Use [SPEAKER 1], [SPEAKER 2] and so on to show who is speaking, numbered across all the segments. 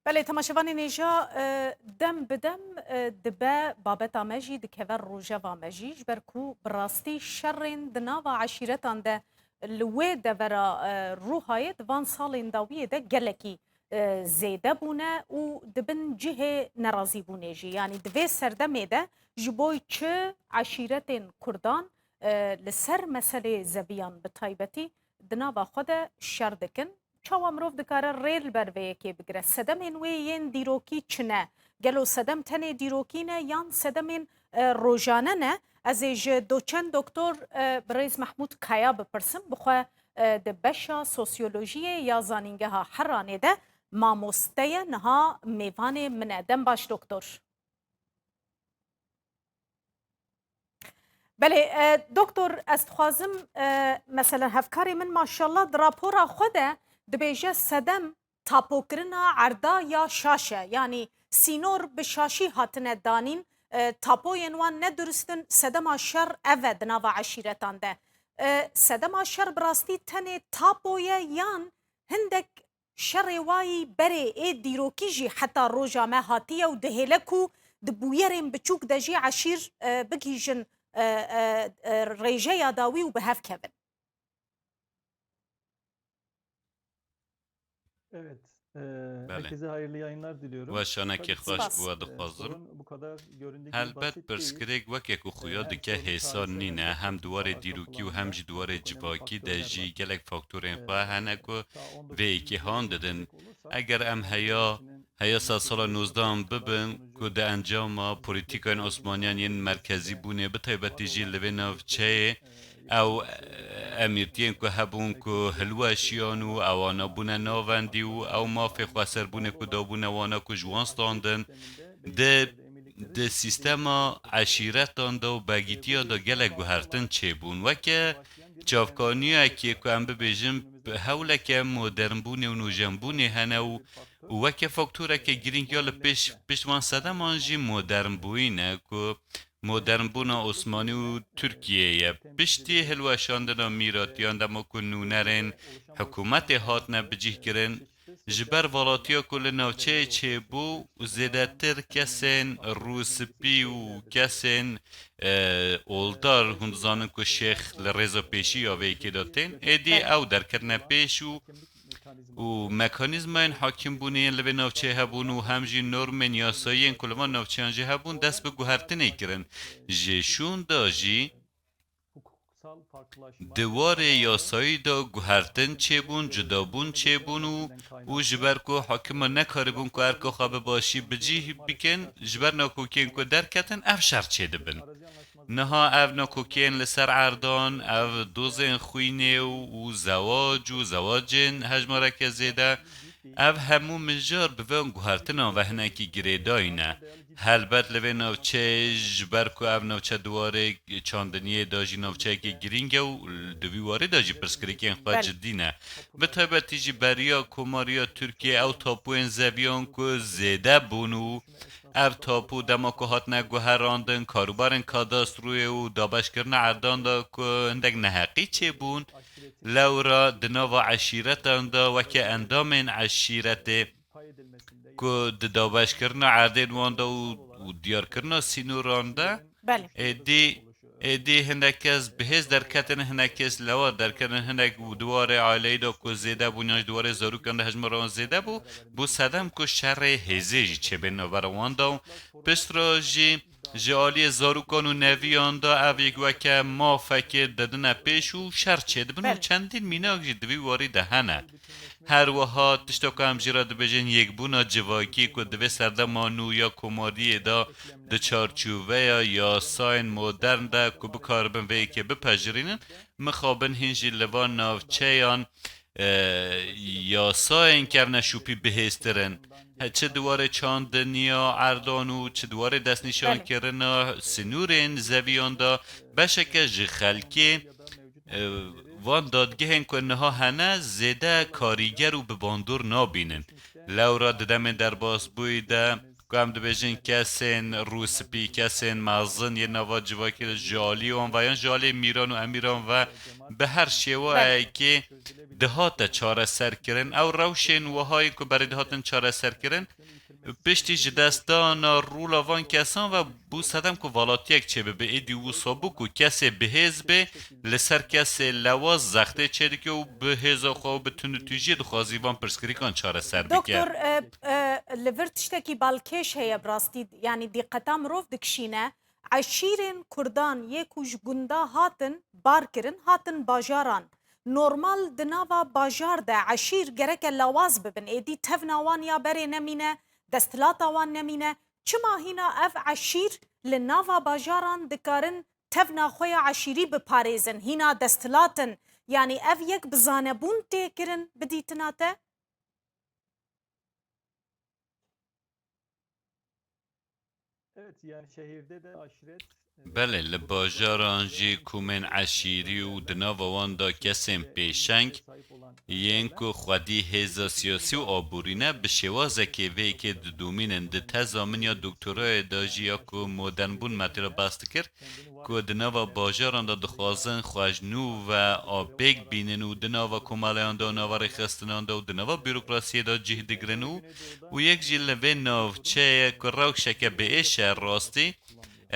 [SPEAKER 1] بله تماشاوان نیجا دم بدم دبه بابت آمجی دکهور روژه و آمجیج برکو براستی شرین دنا و عشیرتان ده لوی ده ورا روحای دوان سالین داویه ده گلکی زیده بونه و دبن جه نرازی بونه جی یعنی دوی سردمه ده جبوی چه عشیرتین کردان لسر مسئله زبیان بطایبتی دنا و خود شردکن چاوا مرۆڤ دikare rêl ber vê yekê bigire sedemên wê yên dîrokî çi ne gelo sedem tenê dîrokî ne yan sedemên rojane ne ez ê ji doçent doktor birêz Mehmûd Kaya bipirsim bixwe di beşa sosyolojiyê ya zanîngeha Heranê de mamosteye niha mêvanê min e dem baş doktor. بله دکتر از خوازم مثلا هفکاری من ماشاءالله در راپورا خوده دبیجه سدم تاپوکرنا عردا یا شاشه یعنی سینور به شاشی هاتنه دانین تاپوین وان ندرستن سدم شر اوه دناوا عشیرتان ده سدم شر براستی تنه تاپویه یان هندک شر وایی بره ای دیروکی جی حتی روژا ما هاتیه و دهلکو دبویرین بچوک دجی عشیر بگیجن رێژەیە داوی و بەهەفکەون.
[SPEAKER 2] Evet.
[SPEAKER 3] Bəli.
[SPEAKER 2] Herkese hayırlı yayınlar diliyorum.
[SPEAKER 3] Weşanekî
[SPEAKER 2] Tabii
[SPEAKER 3] xweş
[SPEAKER 1] Spas.
[SPEAKER 3] bûye dixwazim.
[SPEAKER 2] sorun bu kadar göründüğü gibi
[SPEAKER 3] Helbet
[SPEAKER 2] basit değil.
[SPEAKER 3] pirsgirêk wekek û xuya
[SPEAKER 2] Hem
[SPEAKER 3] dike
[SPEAKER 2] sorun
[SPEAKER 3] hêsa
[SPEAKER 2] tarihsel
[SPEAKER 3] nîne
[SPEAKER 2] hem
[SPEAKER 3] hem
[SPEAKER 2] de
[SPEAKER 3] duwarê
[SPEAKER 2] arka
[SPEAKER 3] dîrokî û
[SPEAKER 2] planda
[SPEAKER 3] hem jî duwarê
[SPEAKER 2] çok önemli
[SPEAKER 3] civakî de
[SPEAKER 2] faktörler
[SPEAKER 3] jî
[SPEAKER 2] var.
[SPEAKER 3] gelek faktorên xwe
[SPEAKER 2] Ee,
[SPEAKER 3] hene ku
[SPEAKER 2] ta 19.
[SPEAKER 3] vê yekî
[SPEAKER 2] yüzyıla
[SPEAKER 3] han didin
[SPEAKER 2] dönecek olursak,
[SPEAKER 3] eger em heya sala 19 bibin ku di encama polîtîkayên Osmaniyan yên merkezî bûnê bi taybetî jî li vê navçeyê ew emirtiyên ku hebûn ku hilweşiyan û ewana bûne navendî û ew mafê xweserbûnê ku dabûne wana ku ji wan standin di sîstema eşîretan da û begîtiya da gelek guhertin çêbûn weke çavkaniyekê ku em bibêjin hewleke modernbûnê û nûjenbûnê hene û weke faktoreke girîng ya li pêş van sedeman jî modernbûyîne ku modernbûna Osmanî û Tirkiyeyê piştî hilweşandina mîratiyan dema ku nûnerên hikûmetê hatine bicihkirin ji ber velatiya ku li navçeyê çêbû zêdetir kesên rûspî û kesên oldar hûn dizanin ku şêx li rêza pêşîya vê yekê de tên êdî ew derketine pêş û mekanîzmayên hakîmbûniyên li vê navçeyê hebûn û hem jî normên yasayiyên ku li van navçeyan jî hebûn dest bi guhertinê kirin ji şûn da jî di warê yasayî da guhertin çêbûn cudabûn çêbûn û ji ber ku hakîman nekaribûn ku erka xwe bi başî bicih bikin ji ber nakokiyên ku derketin ev şer çê dibin niha ev nakokiyên li ser erdan ev dozên xwînê û zewac û zewacên hejmareke zêde ev hemû mijar bi vê guhertinan ve hinekî girêdayî ne helbet li vê navçeyê ji ber ku ev navçe diwarê çandiniyê da jî navçeyekî girîng e û di vî warê da jî pirsgirêkên xwe ciddî ne bi taybetî jî beriya komariya Tirkiye ew tapoyên zeviyan ku zêde bûn û ev tapû dema ku hatine guherandin karûbarên kadastroyê û dabeşkirina erdan da ku hindek neheqî çêbûn lewra di nava eşîretan da weke endamên eşîretê ku di dabeşkirina erdên wan da û diyarkirina sînoran de
[SPEAKER 1] بله
[SPEAKER 3] êdî hinek kes bihêz derketin hinek kes lewa derketin hinek diwarê aileyî da ku zêde bûn yan ji diwarê zarokan de hejmaran zêde bû bû sedem ku şerê hêzê jî çêbên navbera wan da û pistra jî ji aliyê zarokan û neviyan da ev yek weke mafekê didine pêş û şer çêdibin û çendîn mînak jî di vî warî de hene her wiha tişta ku em jî re dibêjin yekbûna civakî ku divê serdema nû ya komariyê da di çarçûveya yasayên modern de ku bikaribin vê yekê bipejirînin mixabin hîn jî li van navçeyan yasayên kevne şûpî bihêztirin çi diwarê çandiniya erdan û çi diwarê destnîşankirina sinûrên zeviyan da beşeke ji xelkê van dadgehên ku niha hene zêde karîger û bi bandor nabînin lewra di demên derbasbûyî de ku که هم دبیجن کسین روسپی کسین مازن یه نوا جواکی جالی و یا جالی میران و امیران و به هر شیوه که دهات چاره سر کرن او روشن و هایی که برای دهاتن چاره سر کرن پشتی جدستان رولاوان کسان و بو سدم که والاتیک چه به ایدی و صابو که کسی به حزب لسر کسی لواز زخته چه دیگه و به حزب خواه بتونه توجیه دو خوازیوان پرسکریکان چاره سر بکر
[SPEAKER 1] دکتر لورتشتکی بالکش هیا براستی یعنی دیقتا مروف دکشینه عشیرین کردان یکوش گنده هاتن بار کرن هاتن باجاران نورمال دناوا باجار ده عشیر گرک لواز ببن ایدی تفناوان یا بری نمینه دستلاتا وان نمینه چما هینا اف عشیر لناوا باجاران دکارن تفنا خویا عشیری بپاريزن هینا دستلاتن yani ev yek bi zanebûn tê kirin bidîtina te?
[SPEAKER 2] Evet yani şehirde de aşiret
[SPEAKER 3] بله لباجاران جی کومن عشیری و دناوان دا کسیم پیشنگ ین که خودی هزا سیاسی و آبورینه به شوازه که وی که دومینن ده تزامن یا دکترای دا جیا که مدن بون مطیره بست کرد که دناوا باجاران دا دخوازن خوشنو و آبیگ بینن و دناوا کمالیان دا ناوار خستنان دا و دناوا بیروکراسی دا جه دگرنو و یک جیل وی ناوچه که روک شکه به ایش راستی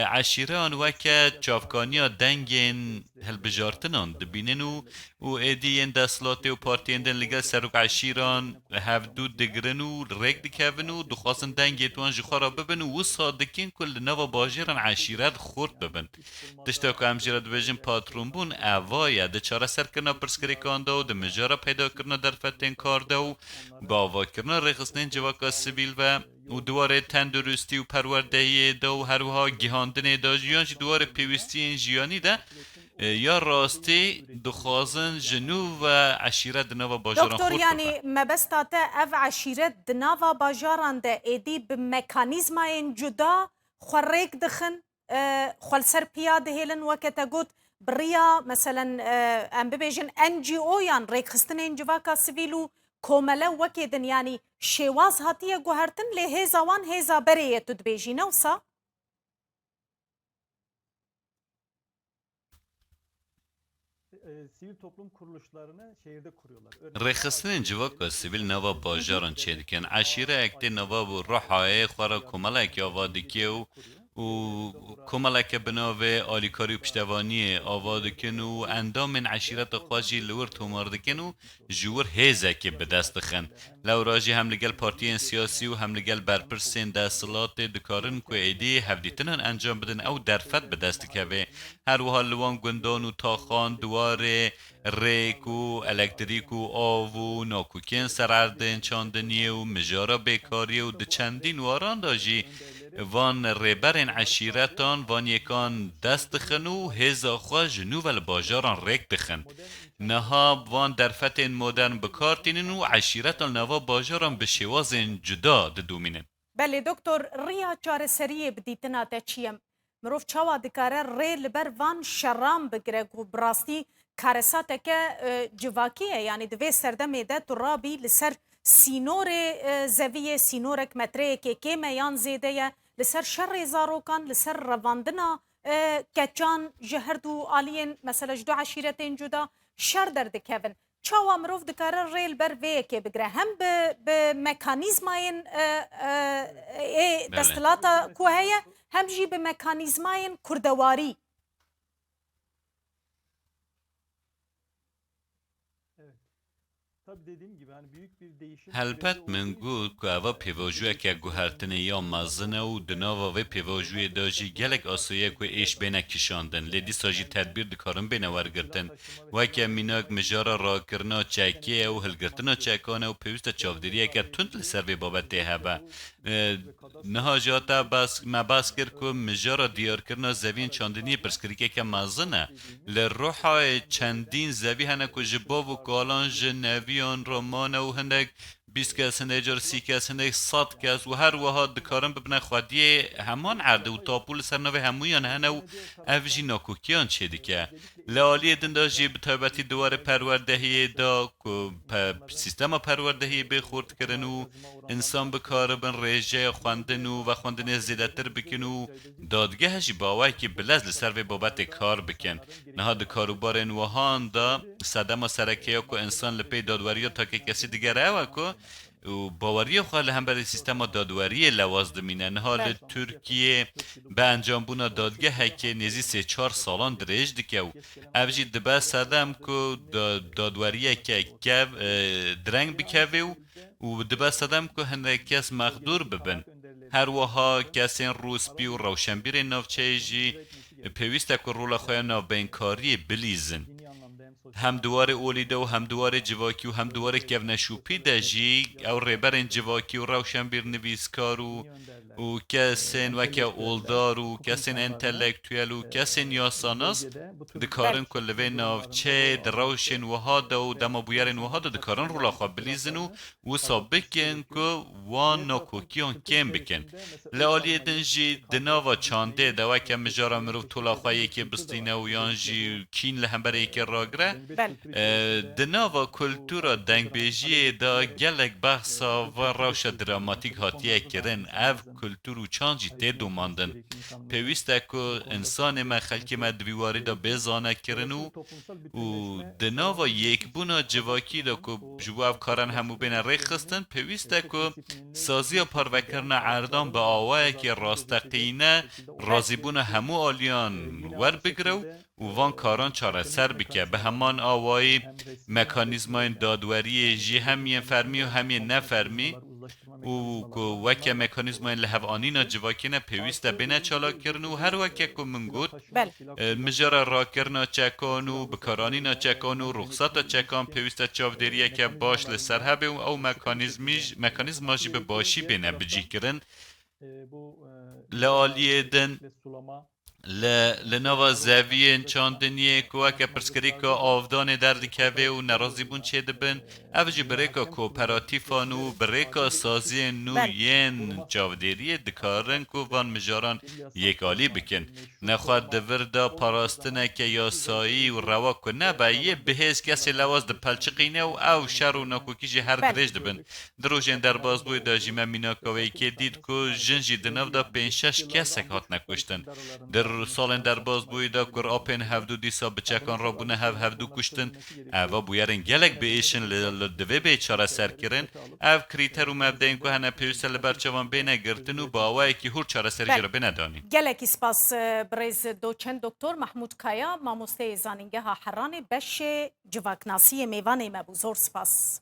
[SPEAKER 3] عشیران وکه چافکانیا دنگین هلبجارتنان دبینن و ایدین دستلاتی و پارتین دن لگل سروک عشیران هفدو دگرن و ریک دکهون و دخواستن دنگی توان جخارا ببن و صادقین کل نوا باجیران عشیرت خورد ببن دشتا که همجیرد بجن پاترون بون اوایه ده چاره سر کرنا پرسکریکان دا و ده مجاره پیدا کرنا در فتن کار دا و با آوا کرنا ریخستن جواکا سبیل و دواره تندرستی و پروردهی دا و هروها گیهاندن دا جیان جی دواره پیوستی جیانی دا یا راستی دخوازن جنو و عشیرت دناوا باجاران خورد
[SPEAKER 1] دکتر یعنی مبستاته اف عشیرت دناوا باجاران ده ایدی به مکانیزماین جدا خوریک دخن خلسر پیاده هیلن وکتا گوت بریا مثلا ام ببیجن NGO یان ریک خستن انجواکا سویلو کومله وکیدن یعنی شواز هاتیه گوهرتن لی هیزا وان هیزا بریه تد بیجی نوسا؟
[SPEAKER 2] sivil toplum kuruluşlarını şehirde kuruyorlar.
[SPEAKER 3] رخصتن جواکا سیویل نوا باجاران چه دکن عشیره اکتی نوا بو روحای خورا کمالک آوادکی و کمالک بناوه آلیکاری و پشتوانی آوادکن و اندام من عشیرت خواجی لور توماردکن و جور هیزه که به دست خن لو راجی هم لگل پارتیین سیاسی و هم لگل برپرسین دستلات دکارن که ایدی هفدیتنان انجام بدن او درفت به دست که هر وحال لوان گندان و تاخان دواره ریک و الکتریک و آو و ناکوکین سراردن چاندنی و مجارا بیکاری و دچندین واران داجی وان ریبرین عشیرتان وان یکان دست خنو هزا خواه جنو و باجاران ریک دخن نها وان درفتین مدرن بکارتینن و عشیرتان نوا باجاران به شوازین جدا دومینن.
[SPEAKER 1] بله دکتر ریا چاره سریه بدیتنا تا چیم مروف چاوا دکاره ری لبر وان شرام بگره و براستی کارساته که جواکیه یعنی دوی سردمه ده ترابی لسر سینور زویه سینورک متره که میان زیده لسر شر زاروکان لسر رواندنا کچان جهردو آلین مثلا جدو عشیرتین جدا شر در دکهون چاوا مروف دکاره ریل بر وی که بگره هم به مکانیزماین دستلاتا کوهیه هم جی به مکانیزماین کردواری
[SPEAKER 3] هلبت من گود که اوه پیواجوه که گوهرتنه یا مزنه و دناوه و پیواجوه داجی گلک آسویه که ایش بینه کشاندن لیدی ساجی تدبیر دکارن بینه ورگرتن و که میناک مجارا را کرنا چکیه و هلگرتنا چکانه و پیوست چافدریه که تند لسر به بابت هبه نها جاتا بس کرد که مجارا دیار کرنا زوین چاندنی پرسکریکه که مزنه لروحای چندین زوی هنه که جبا و کالان جنویان رومان و هندک 20 کس هنده جار 30 کس هنده 100 کس و هر وها دکارن ببنه خودی همان عرده و تاپول سرناوه همویان هنه و افجی ناکوکیان چه دیگه لالی دنده جی بطایبتی دوار پروردهی دا که سیستم پروردهی بخورد کرن و انسان بکار بن ریجه خواندن و خواندن زیدتر بکن و دادگه هشی باوی که بلز لسر و بابت کار بکن نها دکاروبارن وهان دا صدم سرکیه که انسان لپی دادوری تا که کسی دیگر اوه که و باوری خواهد هم برای سیستم دادوری لواز دمینن حال ترکیه به انجام بونا دادگه هکه نیزی 3-4 سالان دریج دکه و افجی دبه سدم که دادوری که درنگ بکوه و دبه سدم که هنده کس مقدور ببن هر وها کسین روسپی و روشنبیر نوچه جی پیوسته که رولا خواه نوبینکاری بلیزن هم دوار اولیده و هم دوار جواکی و هم دوار کونشوپی ده جی او ریبرین جواکی و روشنبیر نویسکار و کسین وکه اولدار و کسین انتلیکتویل و کسین یاساناس دکارن کلوه ناوچه در روشن وحاده و دما بویرین وحاده دکارن رولا خواه بلیزن و سابکن که وان ناکوکیان کم بکن لالی دنجی دناوا چانده دوکه مجارا مروف طولا خواهی که بستینه و یانجی کین لحنبره که راگره دناوا کلتورا دنگ بیجی دا گلک بحثا و روش دراماتیک هاتیه کرن اف کلتور و چانجی تیدو ماندن پیوسته که انسان ما خلکی ما دویواری دا بزانه کرن و دناوا یک بونا جواکی دا که جواب کارن همو بین ریخ خستن پیوسته که سازی و پروکرن عردان به آوه که راستقینه رازی بونا همو آلیان ور بگرو و وان کاران چاره سر بکه به همان آوایی مکانیزمای دادوری جی همین فرمی و همین نفرمی و وکه مکانیزمای لحوانینا جواکینا پیوسته بینه چالا کرن و هر وکه که من گود مجرا را کرنا چکان و بکارانینا چکان و رخصتا چکان پیوسته چاودریه که باش لسرهبه او مکانیزماجی به باشی بینه بجی کرن لعالیه دن لنوا زاویه چاندنیه که پرسکری که آفدان دردی که و نرازی بون چه دبن اوجی بریکا کوپراتیفان و بریکا سازی نوین جاودیری دکارن که وان مجاران یک آلی بکن نخواد دوردا پاراستنه که یاسایی و روا کنه با یه بهز کسی لواز ده پلچقینه و او شر و ناکوکیجی هر درش دبن دروژن در باز بوی دا جیمه میناکاوی که دید که جنجی دنو دا 5-6 کسک هات نکشتن در سالن در باز بویدا کر آپن هفدو دیسا بچکان را بونه هفدو کشتن اوه بویرن گلک به ایشن لدوه به چاره سر کرن او کریتر و مبدین که هنه پیوسته لبرچوان بینه گرتن و با اوه که هر چاره سر گره بینه دانی
[SPEAKER 1] گلک اسپاس بریز دوچن دکتر محمود کایا ماموسته زانینگه ها حران بش جواکناسی میوان مبوزور سپاس